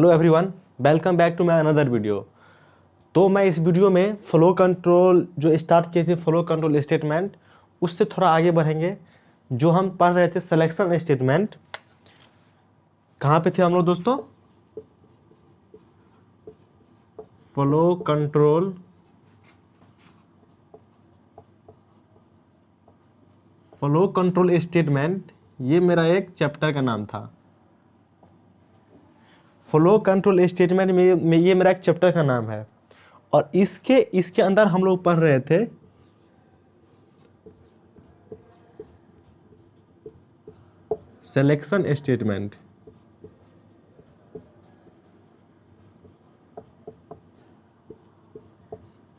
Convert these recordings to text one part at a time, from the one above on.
Hello everyone, welcome back to my another video. तो मैं इस वीडियो में फ्लो कंट्रोल जो स्टार्ट किए थे, फ्लो कंट्रोल स्टेटमेंट, उससे थोड़ा आगे बढ़ेंगे। जो हम पढ़ रहे थे सिलेक्शन स्टेटमेंट, कहाँ पे थे हम लोग दोस्तों? फ्लो कंट्रोल स्टेटमेंट, ये मेरा एक चैप्टर का नाम था। फ्लो कंट्रोल स्टेटमेंट में ये मेरा एक चैप्टर का नाम है। और इसके अंदर हम लोग पढ़ रहे the selection statement.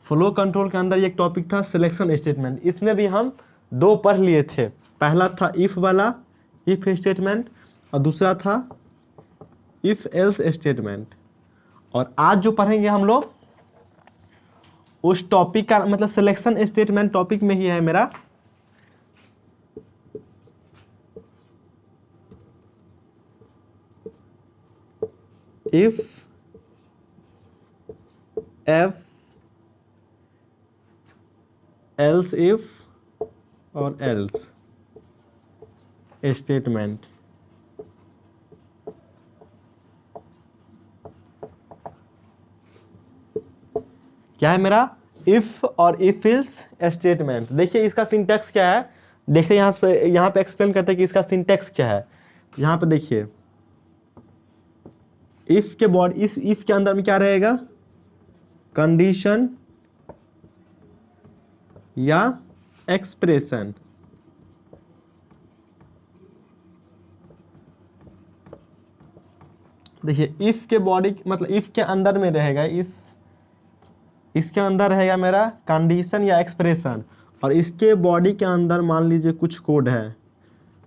Flow control के अंदर एक टॉपिक था सिलेक्शन स्टेटमेंट। इसमें भी हम दो पढ़ लिए थे। पहला था इफ वाला, इफ स्टेटमेंट, और दूसरा था इफ एल्स स्टेटमेंट। और आज जो पढ़ेंगे हम लोग उस टॉपिक का मतलब सिलेक्शन स्टेटमेंट टॉपिक में ही है मेरा। इफ एफ एल्स इफ और एल्स स्टेटमेंट। क्या है मेरा? इफ और इफ इल्स स्टेटमेंट। देखिए इसका सिंटैक्स क्या है, देखिए यहाँ पे एक्सप्लेन करते हैं कि इसका सिंटैक्स क्या है। यहाँ पे देखिए इफ के बॉडी, इस इफ के अंदर में क्या रहेगा? कंडीशन या एक्सप्रेशन। देखिए इफ के बॉडी मतलब इफ के अंदर में रहेगा, इसके अंदर रहेगा मेरा कंडीशन या एक्सप्रेशन, और इसके बॉडी के अंदर मान लीजिए कुछ कोड है,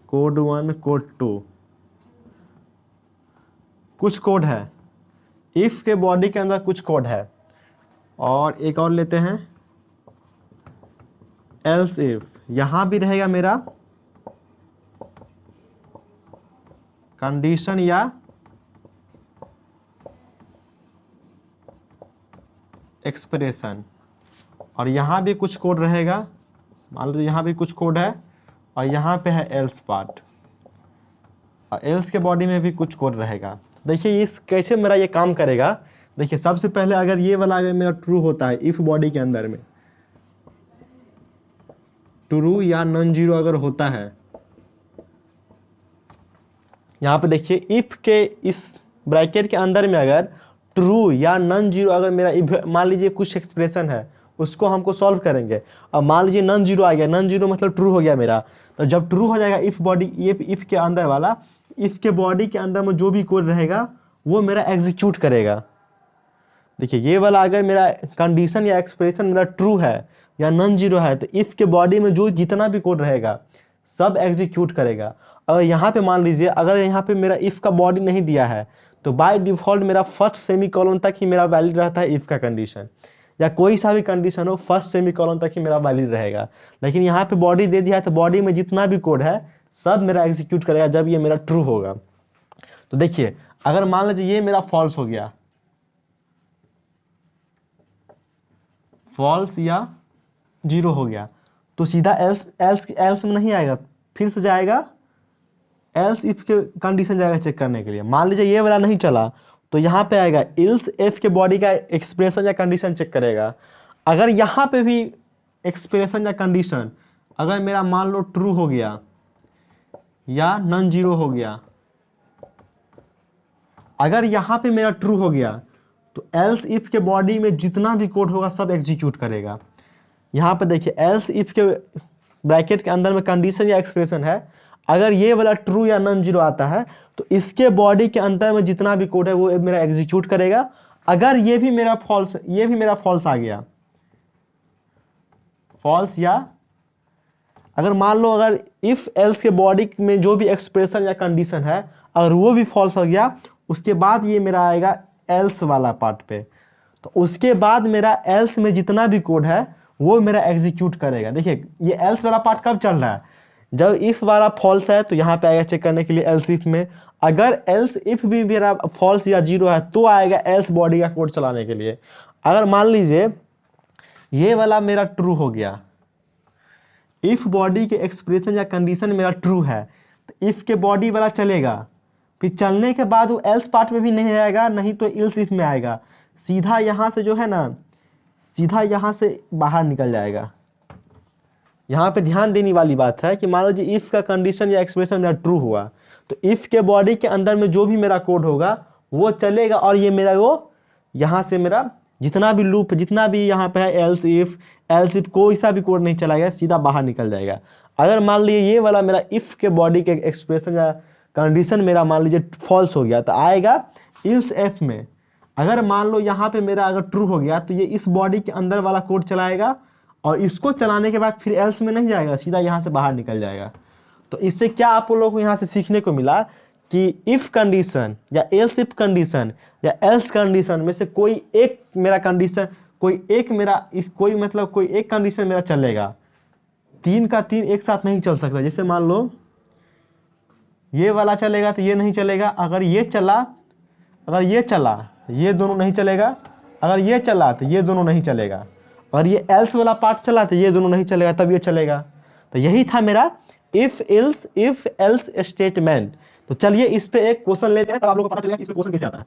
कोड 1 कोड 2, कुछ कोड है। इफ के बॉडी के अंदर कुछ कोड है। और एक और लेते हैं एल्स इफ, यहां भी रहेगा मेरा कंडीशन या एक्सप्रेशन, और यहां भी कुछ कोड रहेगा। मान लीजिए यहां भी कुछ कोड है और यहां पे है एल्स पार्ट, और एल्स के बॉडी में भी कुछ कोड रहेगा। देखिए इस कैसे मेरा ये काम करेगा। देखिए सबसे पहले अगर ये वाला अगर मेरा ट्रू होता है, इफ बॉडी के अंदर में ट्रू या नॉन जीरो अगर होता है, यहाँ पे देखिए इफ के इस ब्रैकेट के अंदर में अगर ट्रू या नॉन जीरो अगर मेरा मान लीजिए कुछ एक्सप्रेशन है, उसको हमको सॉल्व करेंगे। अब मान लीजिए नॉन जीरो आ गया, नॉन जीरो मतलब ट्रू हो गया मेरा। तो जब ट्रू हो जाएगा इफ बॉडी, इफ के अंदर वाला, इफ के बॉडी के अंदर में जो भी कोड रहेगा वो मेरा एग्जीक्यूट करेगा। देखिए ये वाला अगर मेरा कंडीशन या एक्सप्रेशन मेरा ट्रू है या नॉन जीरो है, तो इफ के बॉडी में जो जितना भी कोड रहेगा सब एग्जीक्यूट करेगा। और यहाँ पे मान लीजिए अगर यहाँ पे मेरा इफ का बॉडी नहीं दिया है, तो बाय डिफॉल्ट मेरा फर्स्ट सेमीकोलन तक ही मेरा वैलिड रहता है इफ का कंडीशन, या कोई सा भी कंडीशन हो फर्स्ट सेमीकोलन तक ही मेरा वैलिड रहेगा। लेकिन यहाँ पे बॉडी दे दिया है तो बॉडी में जितना भी कोड है सब मेरा एग्जीक्यूट करेगा जब ये मेरा ट्रू होगा। तो देखिए अगर मान लीजिए ये मेरा फॉल्स हो गया, फॉल्स या जीरो हो गया, तो सीधा एल्स एल्स एल्स में नहीं आएगा, फिर से जाएगा एल्स इफ के कंडीशन जाएगा चेक करने के लिए। मान लीजिए ये वाला नहीं चला तो यहाँ पे आएगा एल्स एफ के बॉडी का एक्सप्रेशन या कंडीशन चेक करेगा। अगर यहाँ पे भी एक्सप्रेशन या कंडीशन अगर मेरा मान लो ट्रू हो गया या नॉन जीरो हो गया, अगर यहाँ पे मेरा ट्रू हो गया तो एल्स इफ के बॉडी में जितना भी कोड होगा सब एग्जीक्यूट करेगा। यहाँ पे देखिए एल्स इफ के ब्रैकेट के अंदर में कंडीशन या एक्सप्रेशन है, अगर ये वाला ट्रू या नॉन जीरो आता है तो इसके बॉडी के अंदर में जितना भी कोड है वो मेरा एग्जीक्यूट करेगा। अगर ये भी मेरा फॉल्स आ गया, फॉल्स, या अगर मान लो अगर इफ एल्स के बॉडी में जो भी एक्सप्रेशन या कंडीशन है अगर वो भी फॉल्स हो गया, उसके बाद ये मेरा आएगा एल्स वाला पार्ट पे, तो उसके बाद मेरा एल्स में जितना भी कोड है वो मेरा एग्जीक्यूट करेगा। देखिए ये एल्स वाला पार्ट कब चल रहा है? जब इफ वाला फॉल्स है तो यहाँ पे आएगा चेक करने के लिए एल्स इफ में। अगर एल्स इफ भी मेरा फॉल्स या जीरो है तो आएगा एल्स बॉडी का कोड चलाने के लिए। अगर मान लीजिए ये वाला मेरा ट्रू हो गया, इफ बॉडी के एक्सप्रेशन या कंडीशन मेरा ट्रू है तो इफ के बॉडी वाला चलेगा, फिर चलने के बाद वो एल्स पार्ट में भी नहीं आएगा, नहीं तो इल्स इफ में आएगा, सीधा यहाँ से जो है ना, सीधा यहाँ से बाहर निकल जाएगा। यहाँ पे ध्यान देने वाली बात है कि मान लीजिए इफ का कंडीशन या एक्सप्रेशन मेरा ट्रू हुआ तो इफ के बॉडी के अंदर में जो भी मेरा कोड होगा वो चलेगा, और ये मेरा वो यहाँ से मेरा जितना भी लूप जितना भी यहाँ पे है एल्स इफ कोई सा भी कोड नहीं चलाएगा, सीधा बाहर निकल जाएगा। अगर मान लीजिए ये वाला मेरा इफ के बॉडी के एक्सप्रेशन या कंडीशन मेरा मान लीजिए फॉल्स हो गया तो आएगा इल्स एफ में। अगर मान लो यहाँ पे मेरा अगर ट्रू हो गया तो ये इस बॉडी के अंदर वाला कोड चलाएगा, और इसको चलाने के बाद फिर एल्स में नहीं जाएगा, सीधा यहाँ से बाहर निकल जाएगा। तो इससे क्या आप लोगों को यहाँ से सीखने को मिला कि इफ कंडीशन या एल्स इफ कंडीशन या एल्स कंडीशन में से कोई एक मेरा कंडीशन, कोई एक मेरा इस कोई मतलब कोई एक कंडीशन मेरा चलेगा, तीन का तीन एक साथ नहीं चल सकता। जैसे मान लो ये वाला चलेगा तो ये नहीं चलेगा, अगर ये चला ये दोनों नहीं चलेगा, अगर ये चला तो ये दोनों नहीं चलेगा, और ये एल्स वाला पार्ट चला तो ये दोनों नहीं चलेगा, तब ये चलेगा। तो यही था मेरा इफ एल्स स्टेटमेंट। तो चलिए इस पे एक क्वेश्चन लेते हैं, तब आप लोगों को पता चलेगा कि इस पे क्वेश्चन कैसे आता है।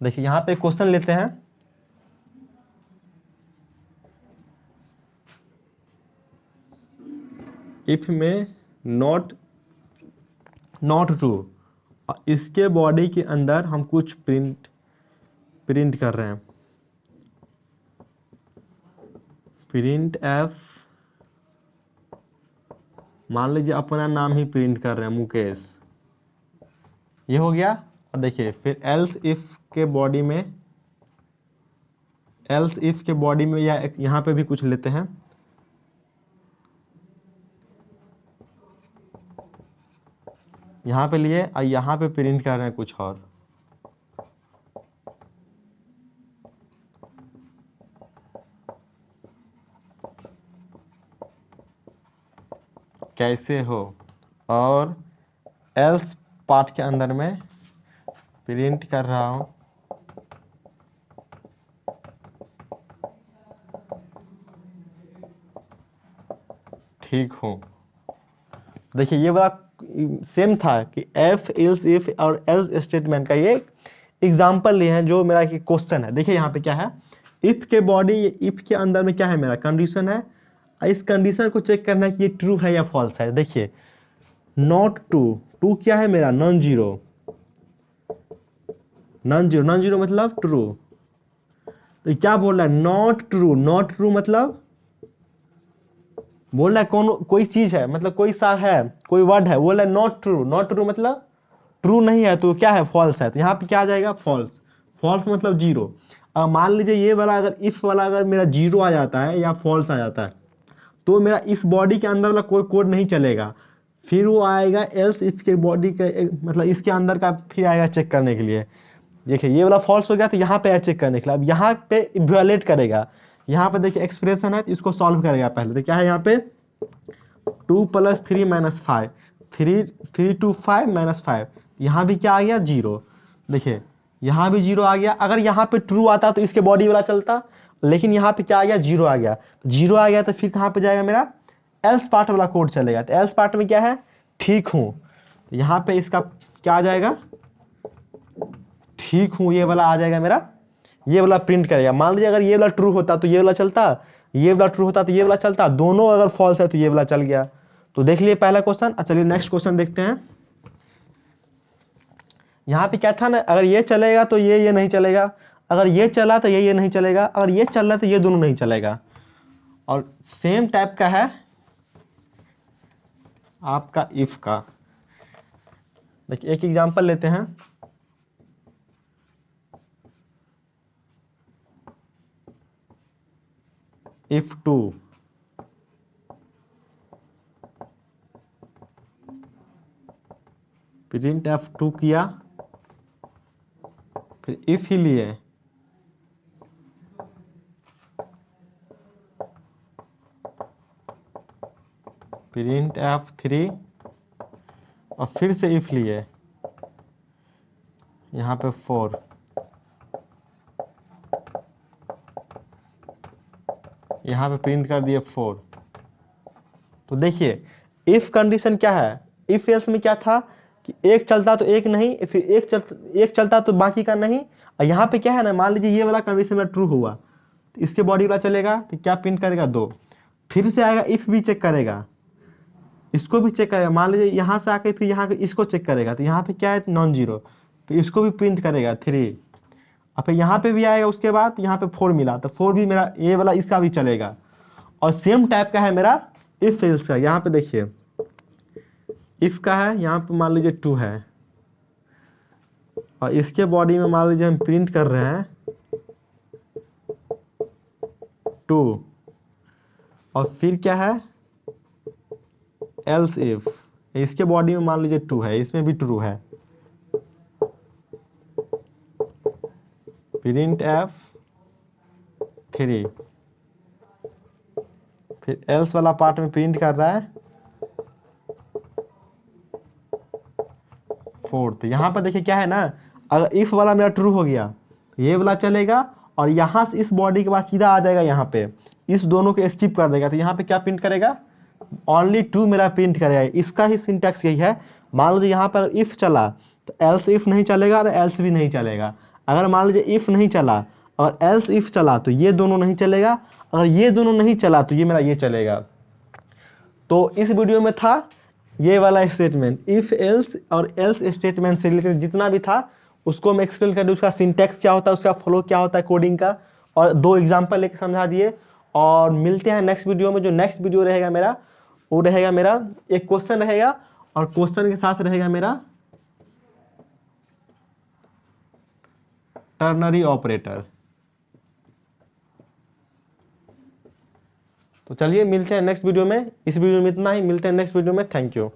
देखिए यहां पे क्वेश्चन लेते हैं। इफ में नॉट ट्रू, इसके बॉडी के अंदर हम कुछ प्रिंट कर रहे हैं, प्रिंट एफ, मान लीजिए अपना नाम ही प्रिंट कर रहे हैं मुकेश, ये हो गया। और देखिए फिर एल्स इफ के बॉडी में या यहाँ पे भी कुछ लेते हैं, यहाँ पे लिए और यहाँ पे प्रिंट कर रहे हैं कुछ और। कैसे हो, और एल्स पार्ट के अंदर में प्रिंट कर रहा हूं ठीक हूं। देखिए ये वाला सेम था कि एफ इल्स इफ और एल्स स्टेटमेंट का ये एग्जांपल लिए हैं जो मेरा क्वेश्चन है। देखिए यहाँ पे क्या है, इफ के बॉडी, इफ के अंदर में क्या है मेरा कंडीशन है, इस कंडीशन को चेक करना है कि ये ट्रू है या फॉल्स है। देखिए नॉट टू क्या है मेरा, नॉन जीरो मतलब ट्रू। तो क्या बोल रहा है, नॉट ट्रू मतलब बोल रहा है कोई चीज है, मतलब कोई सा है, कोई वर्ड है, बोल रहा है नॉट ट्रू मतलब ट्रू नहीं है, तो क्या है फॉल्स है। तो यहाँ पे क्या आ जाएगा, फॉल्स मतलब जीरो। अब मान लीजिए ये वाला अगर इफ वाला अगर मेरा जीरो आ जाता है या फॉल्स आ जाता है तो मेरा इस बॉडी के अंदर वाला कोई कोड नहीं चलेगा, फिर वो आएगा एल्स इफ के बॉडी के मतलब इसके अंदर का फिर आएगा चेक करने के लिए। देखिए ये वाला फॉल्स हो गया तो यहाँ पे आया चेक करने के लिए। अब यहाँ पे इवैल्यूएट करेगा, यहाँ पे देखिए एक्सप्रेशन है तो इसको सॉल्व करेगा पहले। तो क्या है यहाँ पे 2 + 3 - 5, 3 2 5 - 5, यहाँ भी क्या आ गया, जीरो। देखिए यहाँ भी जीरो आ गया। अगर यहाँ पे ट्रू आता तो इसके बॉडी वाला चलता, लेकिन यहाँ पे क्या आ गया, जीरो आ गया। जीरो आ गया तो फिर कहाँ पे जाएगा मेरा, एल्स पार्ट वाला कोड चलेगा। तो एल्स पार्ट में क्या है, ठीक हूँ, तो यहाँ पे इसका क्या आ जाएगा, ठीक हूँ, ये वाला आ जाएगा मेरा, ये वाला प्रिंट करेगा। मान लीजिए अगर ये वाला ट्रू होता तो ये वाला चलता, ये वाला ट्रू होता तो ये वाला चलता, दोनों अगर फॉल्स है तो ये वाला चल गया। तो देख लिए पहला क्वेश्चन। चलिए नेक्स्ट क्वेश्चन देखते हैं। यहाँ पे क्या था ना, अगर ये चलेगा तो ये नहीं चलेगा, अगर ये चला तो ये नहीं चलेगा, अगर ये चल रहा तो ये दोनों नहीं चलेगा। और सेम टाइप का है आपका इफ का। देखिए एक एग्जांपल लेते हैं। इफ 2 प्रिंट F2 किया, फिर इफ ही लिए प्रिंट F3 और फिर से इफ लिए यहाँ पे 4, यहाँ पे प्रिंट कर दिए 4। तो देखिए इफ कंडीशन क्या है, इफ एल्स में क्या था कि एक चलता तो एक नहीं, फिर एक चलता तो बाकी का नहीं। और यहाँ पे क्या है ना, मान लीजिए ये वाला कंडीशन में ट्रू हुआ तो इसके बॉडी वाला चलेगा तो क्या प्रिंट करेगा 2। फिर से आएगा इफ भी चेक करेगा, इसको भी चेक करेगा। मान लीजिए यहाँ से आके फिर यहाँ इसको चेक करेगा तो यहाँ पे क्या है नॉन जीरो, तो इसको भी प्रिंट करेगा 3। और फिर यहाँ पे भी आएगा, उसके बाद यहाँ पे 4 मिला तो 4 भी मेरा ये वाला इसका भी चलेगा। और सेम टाइप का है मेरा इफ एल्स का। यहाँ पे देखिए इफ का है, यहाँ पे मान लीजिए 2 है और इसके बॉडी में मान लीजिए हम प्रिंट कर रहे हैं 2। और फिर क्या है एल्स इफ, इसके बॉडी में मान लीजिए 2 है, इसमें भी ट्रू है, प्रिंट F3। फिर एल्स वाला पार्ट में प्रिंट कर रहा है 4। तो यहाँ पर देखिए क्या है ना, अगर इफ वाला मेरा ट्रू हो गया तो ये वाला चलेगा और यहाँ से इस बॉडी के बाद सीधा आ जाएगा यहाँ पे, इस दोनों को स्किप कर देगा। तो यहाँ पे क्या प्रिंट करेगा, ओनली 2 मेरा प्रिंट करेगा। इसका ही सिंटैक्स यही है। मान लीजिए यहाँ पर इफ चला तो एल्स इफ नहीं चलेगा और एल्स भी नहीं चलेगा। अगर मान लीजिए इफ नहीं चला और एल्स इफ चला तो ये दोनों नहीं चलेगा, अगर ये दोनों नहीं चला तो ये मेरा ये चलेगा। तो इस वीडियो में था ये वाला स्टेटमेंट, इफ एल्स और एल्स स्टेटमेंट से रिलेटेड जितना भी था उसको मैं एक्सप्लेन कर दूँ, उसका सिंटैक्स क्या होता है, उसका फ्लो क्या होता है कोडिंग का, और 2 एग्जाम्पल लेके समझा दिए। और मिलते हैं नेक्स्ट वीडियो में। जो नेक्स्ट वीडियो रहेगा मेरा वो रहेगा मेरा एक क्वेश्चन रहेगा और क्वेश्चन के साथ रहेगा मेरा टर्नरी ऑपरेटर। तो चलिए मिलते हैं नेक्स्ट वीडियो में। इस वीडियो में इतना ही, मिलते हैं नेक्स्ट वीडियो में। Thank you.